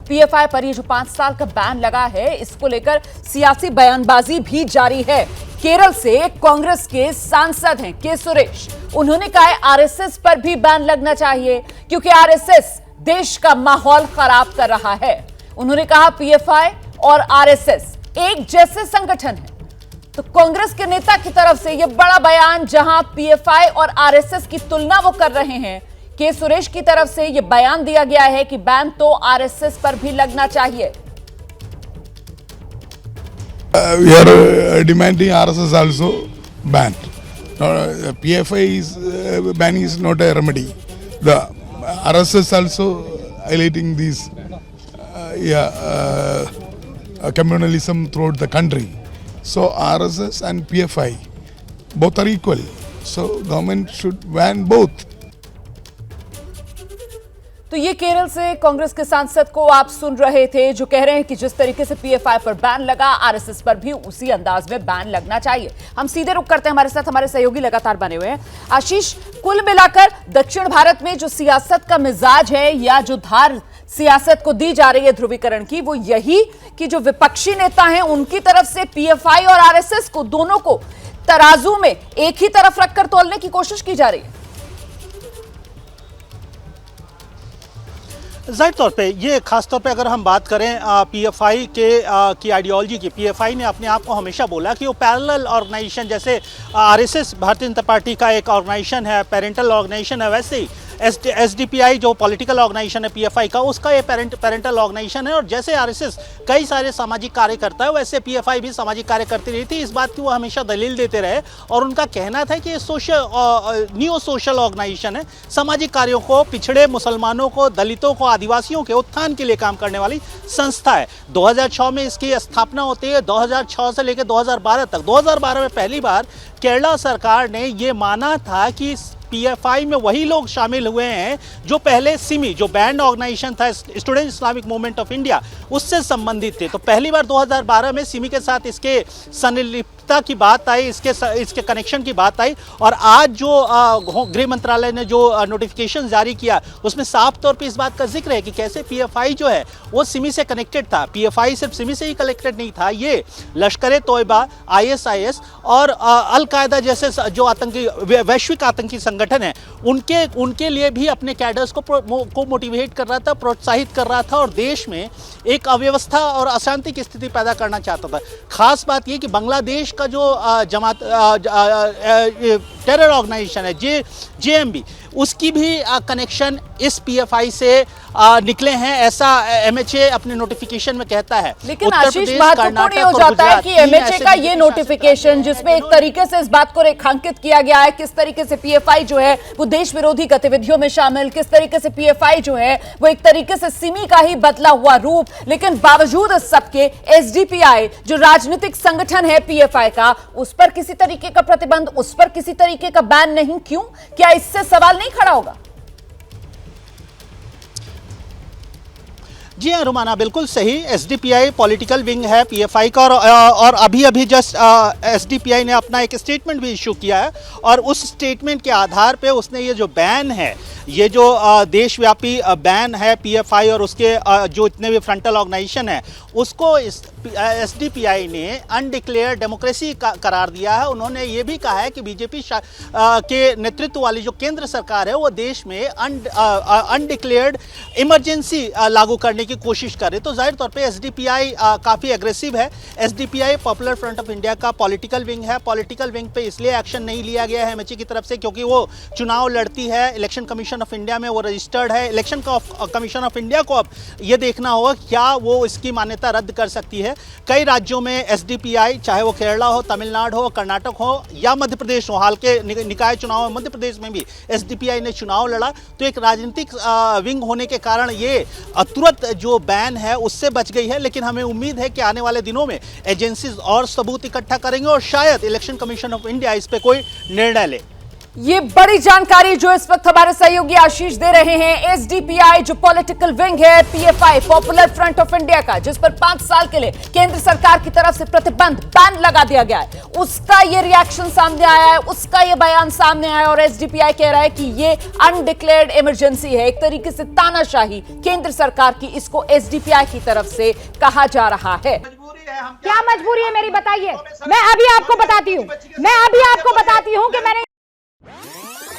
PFI पर ये जो 5 साल का बैन लगा है, इसको लेकर सियासी बयानबाजी भी जारी है। केरल से कांग्रेस के सांसद हैं के सुरेश, उन्होंने कहा है आरएसएस पर भी बैन लगना चाहिए क्योंकि आरएसएस देश का माहौल खराब कर रहा है। उन्होंने कहा पीएफआई और आरएसएस एक जैसे संगठन है। तो कांग्रेस के नेता की तरफ से यह बड़ा बयान, जहां पीएफआई और आरएसएस की तुलना वो कर रहे हैं, के सुरेश की तरफ से यह बयान दिया गया है कि बैन तो आरएसएस पर भी लगना चाहिए। We are demanding RSS also banned. PFI is ban is not a remedy. The RSS also highlighting these communalism throughout the country. So RSS and PFI both are equal. So government should ban both. तो ये केरल से कांग्रेस के सांसद को आप सुन रहे थे, जो कह रहे हैं कि जिस तरीके से पीएफआई पर बैन लगा, आरएसएस पर भी उसी अंदाज में बैन लगना चाहिए। हम सीधे रुख करते हैं, हमारे साथ हमारे सहयोगी लगातार बने हुए हैं। आशीष, कुल मिलाकर दक्षिण भारत में जो सियासत का मिजाज है या जो धार सियासत को दी जा रही है ध्रुवीकरण की, वो यही कि जो विपक्षी नेता हैं उनकी तरफ से पीएफआई और आरएसएस को, दोनों को तराजू में एक ही तरफ रखकर तोलने की कोशिश की जा रही है। जाहिर तौर पे ये खास तौर पे अगर हम बात करें पीएफआई की आइडियोलॉजी की, पीएफआई ने अपने आप को हमेशा बोला कि वो पैरेलल ऑर्गेनाइजेशन, जैसे आरएसएस भारतीय जनता पार्टी का एक ऑर्गेनाइजेशन है, पेरेंटल ऑर्गेनाइजेशन है, वैसे ही एसडीपीआई जो पॉलिटिकल ऑर्गेनाइजेशन है पीएफआई का, उसका ये पेरेंटल ऑर्गेनाइजेशन है। और जैसे आरएसएस कई सारे सामाजिक कार्य करता है, वैसे पीएफआई भी सामाजिक कार्य करती रही थी। इस बात की वो हमेशा दलील देते रहे और उनका कहना था कि ये न्यू सोशल ऑर्गेनाइजेशन है, सामाजिक कार्यों को, पिछड़े मुसलमानों को, दलितों को, आदिवासियों के उत्थान के लिए काम करने वाली संस्था है। 2006 में इसकी स्थापना होती है। 2006 से लेकर 2012 तक, 2012 में पहली बार केरला सरकार ने ये माना था कि पीएफआई में वही लोग शामिल हुए हैं जो पहले सिमी, जो बैंड ऑर्गेनाइजेशन था student Islamic movement of India, उससे संबंधित थे। तो पहली बार 2012 में सिमी के साथ इसके संलिप्तता की बात आई, इसके कनेक्शन की बात आई। और आज जो गृह मंत्रालय ने जो नोटिफिकेशन जारी किया, उसमें साफ तौर पे इस बात का जिक्र है कि कैसे पीएफआई जो है वो सिमी से कनेक्टेड था। पीएफआई सिर्फ सिमी से ही कनेक्टेड नहीं था, ये लश्कर तोयबा, आईएसआईएस और अल कायदा जैसे जो आतंकी, वैश्विक आतंकी संगठन है, उनके लिए भी अपने कैडर्स को मोटिवेट कर रहा था, प्रोत्साहित कर रहा था और देश में एक अव्यवस्था और अशांति की स्थिति पैदा करना चाहता था। खास बात यह कि बांग्लादेश का जो जमात टेरर ऑर्गेनाइजेशन है जेएमबी, उसकी भी कनेक्शन इस पीएफआई से निकले हैं, ऐसा एमएचए अपने नोटिफिकेशन में कहता है। लेकिन आशीष, महत्वपूर्ण ये हो जाता है कि एमएचए का ये नोटिफिकेशन, जिसमें एक तरीके से इस बात को रेखांकित किया गया है किस तरीके से पीएफआई जो है वो देश विरोधी गतिविधियों में शामिल, किस तरीके से पीएफआई जो है वो एक तरीके से सिमी का ही बदला हुआ रूप, लेकिन बावजूद इस सबके एसडीपीआई जो राजनीतिक संगठन है पीएफआई का, उस पर किसी तरीके का प्रतिबंध, उस पर किसी तरीके का बैन नहीं। क्यों? क्या इससे सवाल नहीं खड़ा होगा? जी हाँ रुमाना, बिल्कुल सही। एसडीपीआई पॉलिटिकल विंग है पीएफआई का और अभी जस्ट एसडीपीआई ने अपना एक स्टेटमेंट भी इशू किया है और उस स्टेटमेंट के आधार पे उसने ये जो बैन है, ये जो देशव्यापी बैन है पीएफआई और उसके जो इतने भी फ्रंटल ऑर्गेनाइजेशन है, उसको एसडीपीआई ने अनडिक्लेयर्ड डेमोक्रेसी करार दिया है। उन्होंने ये भी कहा है कि बीजेपी के नेतृत्व वाली जो केंद्र सरकार है वो देश में अनडिक्लेयर्ड इमरजेंसी लागू करने की कोशिश करे। तो जाहिर तौर पे एसडीपीआई काफ़ी एग्रेसिव है। SDPI popular front of India का पॉलिटिकल विंग है। पॉलिटिकल विंग पे इसलिए एक्शन नहीं लिया गया है एमएचए की तरफ से क्योंकि वो चुनाव लड़ती है, इलेक्शन कमीशन ऑफ इंडिया में वो रजिस्टर्ड है। इलेक्शन कमीशन ऑफ इंडिया को अब ये देखना होगा क्या वो इसकी मान्यता रद्द कर सकती है। कई राज्यों में एसडीपीआई, चाहे वो केरला हो, तमिलनाडु हो, कर्नाटक हो या मध्य प्रदेश हो, हाल के निकाय चुनाव में मध्य प्रदेश में भी एसडीपीआई ने चुनाव लड़ा। तो एक राजनीतिक विंग होने के कारण ये तुरंत जो बैन है उससे बच गई है। लेकिन हमें उम्मीद है कि आने वाले दिनों में एजेंसीज और सबूत इकट्ठा करेंगे और शायद इलेक्शन कमीशन ऑफ इंडिया इस पे कोई निर्णय ले। ये बड़ी जानकारी जो इस वक्त हमारे सहयोगी आशीष दे रहे हैं। एसडीपीआई जो पॉलिटिकल विंग है PFI popular front of India का, जिस पर 5 साल के लिए केंद्र सरकार की तरफ से प्रतिबंध बैन लगा दिया गया है, उसका ये रिएक्शन सामने आया है, उसका ये बयान सामने आया और एसडीपीआई कह रहा है कि ये अनडिक्लेयर्ड इमरजेंसी है। एक तरीके से तानाशाही केंद्र सरकार की इसको एसडीपीआई की तरफ से कहा जा रहा है। क्या मजबूरी है मेरी बताइए? मैं अभी आपको बताती हूँ कि मैंने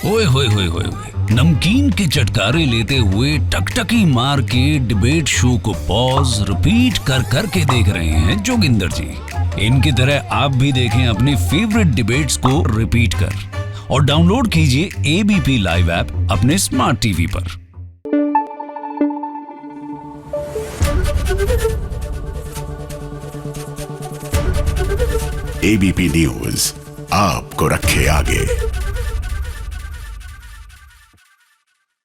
ओए होए होए होए होए, नमकीन के चटकारे लेते हुए टकटकी मार के डिबेट शो को पॉज रिपीट कर कर के देख रहे हैं जोगिंदर जी। इनकी तरह आप भी देखें अपनी फेवरेट डिबेट्स को रिपीट कर और डाउनलोड कीजिए एबीपी लाइव ऐप अपने स्मार्ट टीवी पर। एबीपी न्यूज आपको रखे आगे।